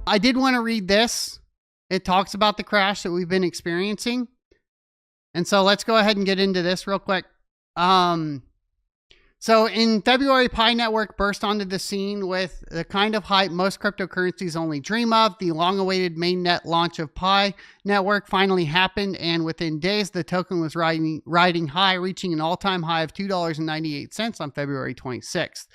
I did want to read this. It talks about the crash that we've been experiencing. And so let's go ahead and get into this real quick. So in February, Pi Network burst onto the scene with the kind of hype most cryptocurrencies only dream of. The long-awaited mainnet launch of Pi Network finally happened, and within days, the token was riding high, reaching an all-time high of $2.98 on February 26th.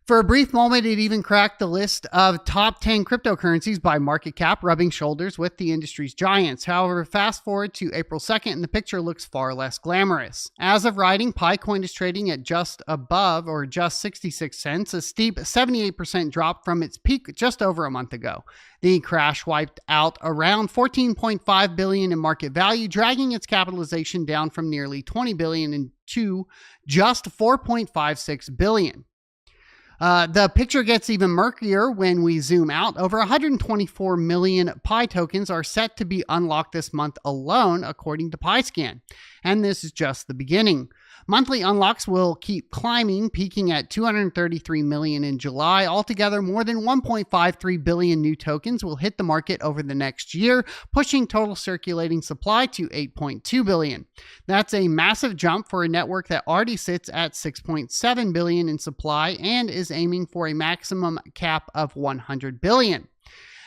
For a brief moment, it even cracked the list of top 10 cryptocurrencies by market cap, rubbing shoulders with the industry's giants. However, fast forward to April 2nd, and the picture looks far less glamorous. As of writing, Picoin is trading at just above or just 66 cents, a steep 78% drop from its peak just over a month ago. The crash wiped out around $14.5 billion in market value, dragging its capitalization down from nearly $20 billion to just $4.56 billion. The picture gets even murkier when we zoom out. Over 124 million Pi tokens are set to be unlocked this month alone, according to PiScan. And this is just the beginning. Monthly unlocks will keep climbing, peaking at 233 million in July. Altogether, more than 1.53 billion new tokens will hit the market over the next year, pushing total circulating supply to 8.2 billion. That's a massive jump for a network that already sits at 6.7 billion in supply and is aiming for a maximum cap of 100 billion.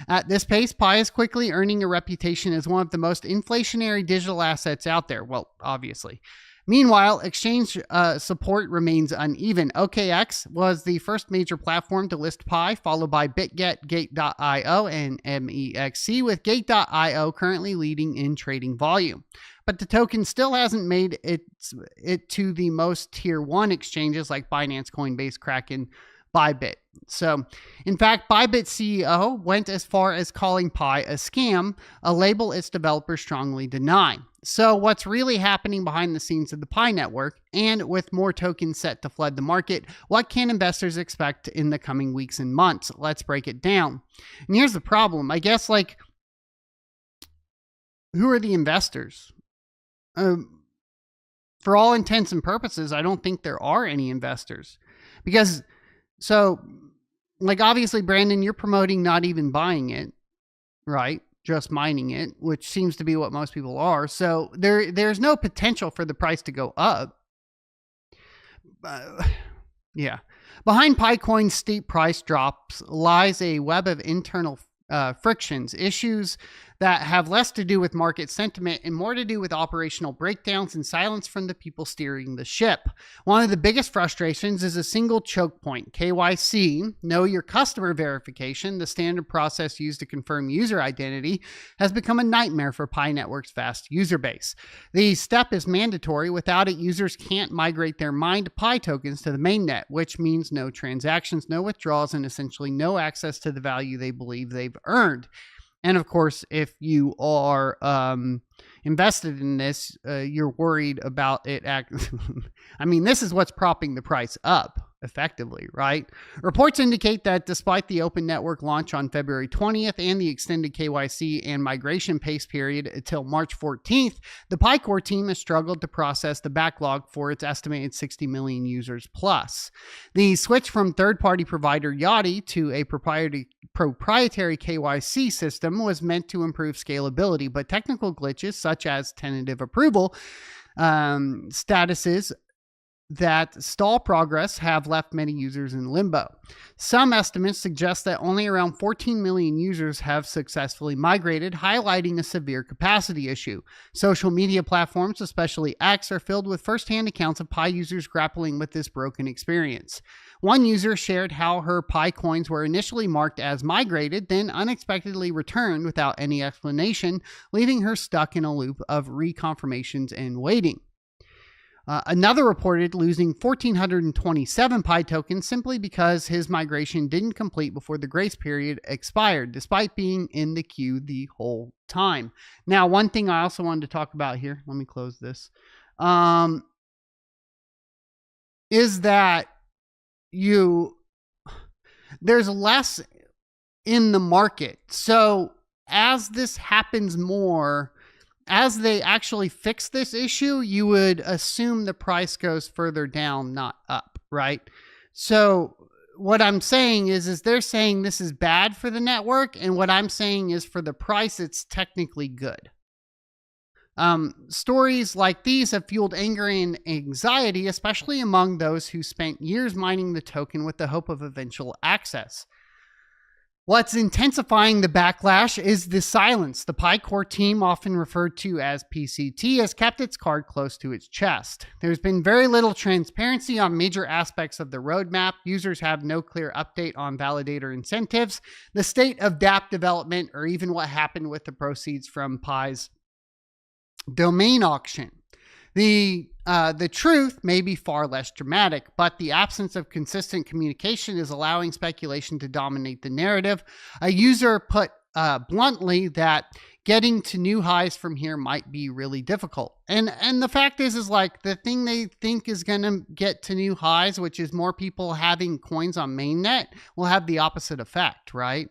At this pace, Pi is quickly earning a reputation as one of the most inflationary digital assets out there. Well, obviously. Meanwhile, exchange support remains uneven. OKX was the first major platform to list Pi, followed by BitGet, Gate.io, and MEXC, with Gate.io currently leading in trading volume. But the token still hasn't made it to the most tier 1 exchanges like Binance, Coinbase, Kraken, Bybit. So, in fact, Bybit CEO went as far as calling Pi a scam, a label its developers strongly deny. So, what's really happening behind the scenes of the Pi network, and with more tokens set to flood the market, what can investors expect in the coming weeks and months? Let's break it down. And here's the problem. I guess, who are the investors? For all intents and purposes, I don't think there are any investors. Because, obviously, Brandon, you're promoting not even buying it, right? Just mining it, which seems to be what most people are. So there's no potential for the price to go up. Yeah. Behind Picoin's steep price drops lies a web of internal frictions, issues that have less to do with market sentiment and more to do with operational breakdowns and silence from the people steering the ship. One of the biggest frustrations is a single choke point. KYC, Know Your Customer Verification, the standard process used to confirm user identity, has become a nightmare for Pi Network's vast user base. The step is mandatory. Without it, users can't migrate their mined Pi tokens to the mainnet, which means no transactions, no withdrawals, and essentially no access to the value they believe they've earned. And of course, if you are invested in this, you're worried about it. I mean, this is what's propping the price up effectively, right? Reports indicate that despite the open network launch on February 20th and the extended KYC and migration pace period until March 14th, the Pi Core team has struggled to process the backlog for its estimated 60 million users plus. The switch from third-party provider Yachty to a proprietary KYC system was meant to improve scalability, but technical glitches such as tentative approval statuses that stall progress have left many users in limbo. Some estimates suggest that only around 14 million users have successfully migrated, highlighting a severe capacity issue. Social media platforms, especially X, are filled with firsthand accounts of Pi users grappling with this broken experience. One user shared how her Pi coins were initially marked as migrated, then unexpectedly returned without any explanation, leaving her stuck in a loop of reconfirmations and waiting. Another reported losing 1,427 Pi tokens simply because his migration didn't complete before the grace period expired, despite being in the queue the whole time. Now, one thing I also wanted to talk about here, let me close this, is that there's less in the market. So as this happens more, as they actually fix this issue, you would assume the price goes further down, not up, right? So what I'm saying is they're saying this is bad for the network, and what I'm saying is for the price, it's technically good. Stories like these have fueled anger and anxiety, especially among those who spent years mining the token with the hope of eventual access. What's intensifying the backlash is the silence. The Pi Core team, often referred to as PCT, has kept its card close to its chest. There's been very little transparency on major aspects of the roadmap. Users have no clear update on validator incentives, the state of dApp development, or even what happened with the proceeds from Pi's domain auction. The truth may be far less dramatic, but the absence of consistent communication is allowing speculation to dominate the narrative. A user put bluntly that getting to new highs from here might be really difficult. And the fact is like the thing they think is going to get to new highs, which is more people having coins on mainnet, will have the opposite effect, right?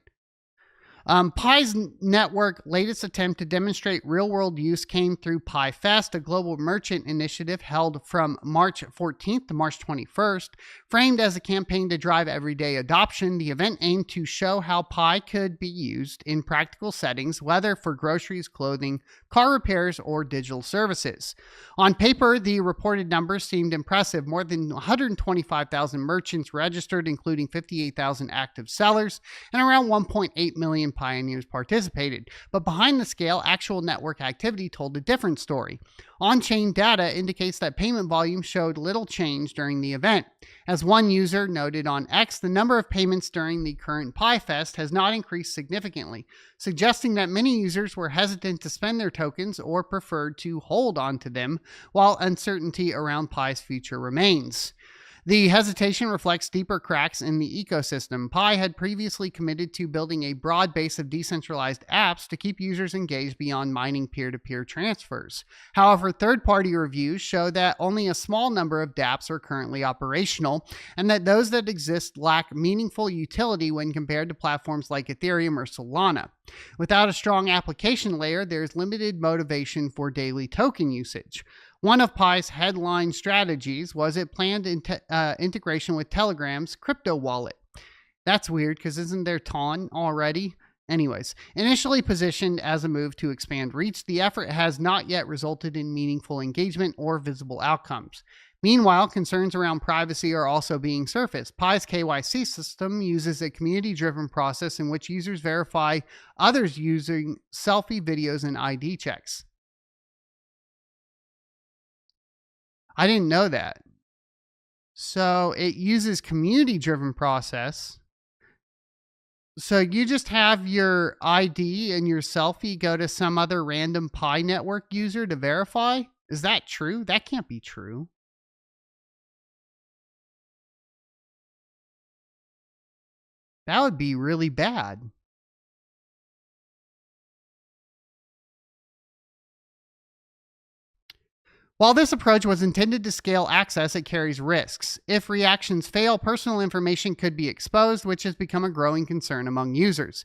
Pi's network latest attempt to demonstrate real-world use came through Pi Fest, a global merchant initiative held from March 14th to March 21st. Framed as a campaign to drive everyday adoption, the event aimed to show how Pi could be used in practical settings, whether for groceries, clothing, car repairs, or digital services. On paper, the reported numbers seemed impressive. More than 125,000 merchants registered, including 58,000 active sellers, and around 1.8 million pioneers participated. But behind the scale, actual network activity told a different story. On-chain data indicates that payment volume showed little change during the event. As one user noted on X, the number of payments during the current Pi Fest has not increased significantly, suggesting that many users were hesitant to spend their tokens or preferred to hold onto them while uncertainty around Pi's future remains. The hesitation reflects deeper cracks in the ecosystem. Pi had previously committed to building a broad base of decentralized apps to keep users engaged beyond mining peer-to-peer transfers. However, third-party reviews show that only a small number of dApps are currently operational, and that those that exist lack meaningful utility when compared to platforms like Ethereum or Solana. Without a strong application layer, there's limited motivation for daily token usage. One of Pi's headline strategies was it planned integration with Telegram's crypto wallet. That's weird because isn't there TON already? Anyways, initially positioned as a move to expand reach, the effort has not yet resulted in meaningful engagement or visible outcomes. Meanwhile, concerns around privacy are also being surfaced. Pi's KYC system uses a community-driven process in which users verify others using selfie videos and ID checks. I didn't know that. So it uses community-driven process. So you just have your ID and your selfie go to some other random Pi network user to verify? Is that true? That can't be true. That would be really bad. While this approach was intended to scale access, it carries risks. If reactions fail, personal information could be exposed, which has become a growing concern among users.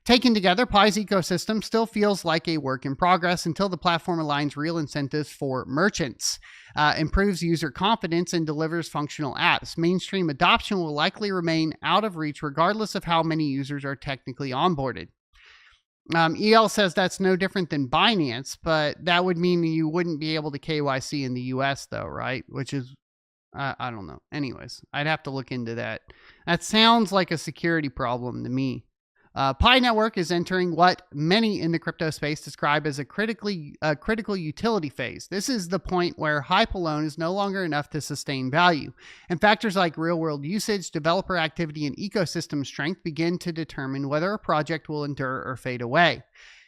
Taken together, Pi's ecosystem still feels like a work in progress until the platform aligns real incentives for merchants, improves user confidence, and delivers functional apps. Mainstream adoption will likely remain out of reach regardless of how many users are technically onboarded. EL says that's no different than Binance, but that would mean you wouldn't be able to KYC in the US though, right? Which is, I don't know. Anyways, I'd have to look into that. That sounds like a security problem to me. Pi Network is entering what many in the crypto space describe as a critical utility phase. This is the point where hype alone is no longer enough to sustain value, and factors like real-world usage, developer activity, and ecosystem strength begin to determine whether a project will endure or fade away.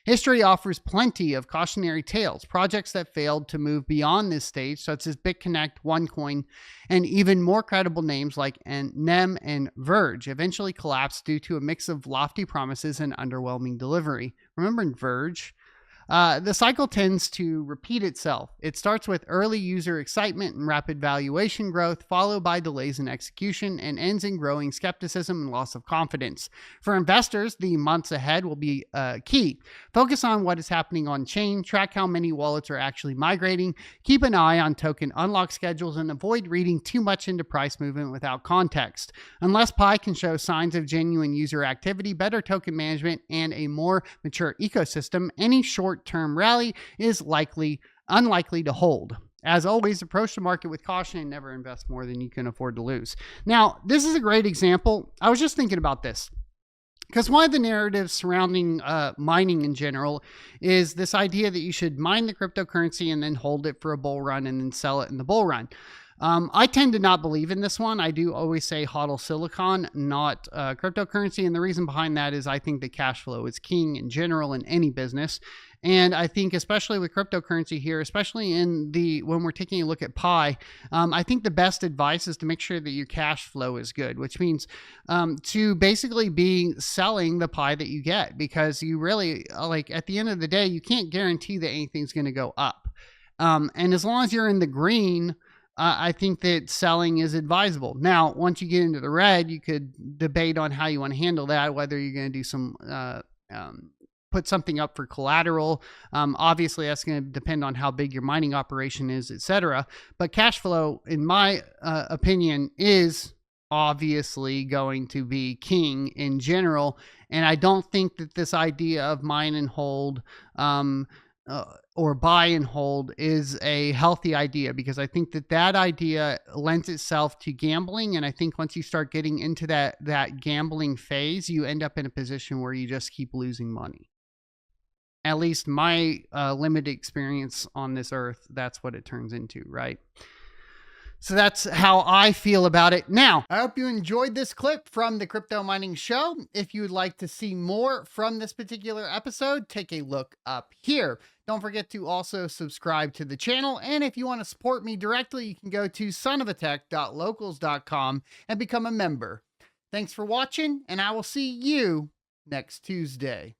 History offers plenty of cautionary tales. Projects that failed to move beyond this stage, such as BitConnect, OneCoin, and even more credible names like NEM and Verge, eventually collapsed due to a mix of lofty promises and underwhelming delivery. Remember Verge? The cycle tends to repeat itself. It starts with early user excitement and rapid valuation growth, followed by delays in execution, and ends in growing skepticism and loss of confidence. For investors, the months ahead will be key. Focus on what is happening on chain, track how many wallets are actually migrating, keep an eye on token unlock schedules, and avoid reading too much into price movement without context. Unless Pi can show signs of genuine user activity, better token management, and a more mature ecosystem, any short-term rally is unlikely to hold. As always, approach the market with caution and never invest more than you can afford to lose. Now, this is a great example. I was just thinking about this because one of the narratives surrounding mining in general is this idea that you should mine the cryptocurrency and then hold it for a bull run and then sell it in the bull run. I tend to not believe in this one. I do always say hodl silicon, not cryptocurrency. And the reason behind that is I think the cash flow is king in general in any business. And I think especially with cryptocurrency here, especially when we're taking a look at Pi, I think the best advice is to make sure that your cash flow is good, which means to basically be selling the Pi that you get, because you really, like, at the end of the day, you can't guarantee that anything's going to go up. And as long as you're in the green, I think that selling is advisable. Now, once you get into the red, you could debate on how you want to handle that, whether you're going to do some put something up for collateral. Obviously, that's going to depend on how big your mining operation is, etc. But cash flow, in my opinion, is obviously going to be king in general. And I don't think that this idea of mine and hold or buy and hold is a healthy idea, because I think that idea lends itself to gambling. And I think once you start getting into that gambling phase, you end up in a position where you just keep losing money. At least my limited experience on this earth, that's what it turns into, right? So that's how I feel about it. Now, I hope you enjoyed this clip from the Crypto Mining Show. If you would like to see more from this particular episode, take a look up here. Don't forget to also subscribe to the channel. And if you want to support me directly, you can go to sonofatech.locals.com and become a member. Thanks for watching, and I will see you next Tuesday.